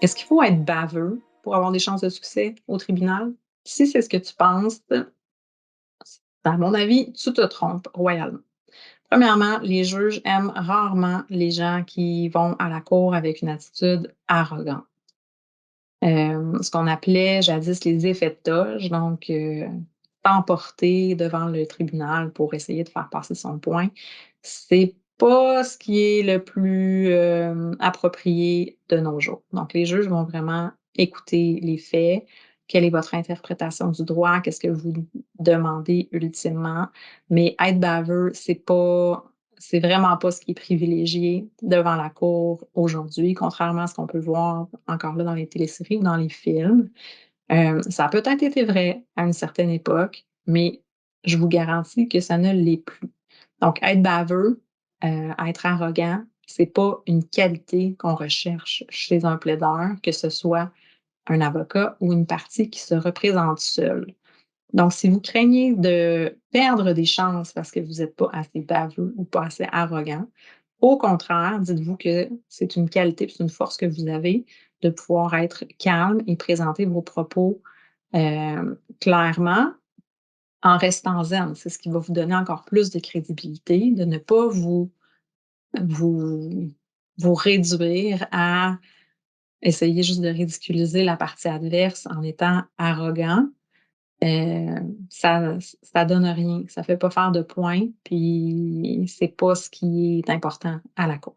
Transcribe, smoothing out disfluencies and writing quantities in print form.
Est-ce qu'il faut être baveux pour avoir des chances de succès au tribunal? Si c'est ce que tu penses, à mon avis, tu te trompes royalement. Premièrement, les juges aiment rarement les gens qui vont à la cour avec une attitude arrogante. Ce qu'on appelait jadis les effets de toge, donc t'emporter devant le tribunal pour essayer de faire passer son point, c'est pas ce qui est le plus, approprié de nos jours. Donc les juges vont vraiment écouter les faits. Quelle est votre interprétation du droit? Qu'est-ce que vous demandez ultimement? Mais être baveux, c'est vraiment pas ce qui est privilégié devant la cour aujourd'hui, contrairement à ce qu'on peut voir encore là dans les téléséries ou dans les films. Ça a peut-être été vrai à une certaine époque, mais je vous garantis que ça ne l'est plus. Donc être baveux, être arrogant, c'est pas une qualité qu'on recherche chez un plaideur, que ce soit un avocat ou une partie qui se représente seule. Donc, si vous craignez de perdre des chances parce que vous êtes pas assez baveux ou pas assez arrogant, au contraire, dites-vous que c'est une qualité puis c'est une force que vous avez de pouvoir être calme et présenter vos propos, clairement en restant zen. C'est ce qui va vous donner encore plus de crédibilité, de ne pas vous vous réduire à essayer juste de ridiculiser la partie adverse en étant arrogant. Ça donne rien, ça fait pas faire de points, puis c'est pas ce qui est important à la cour.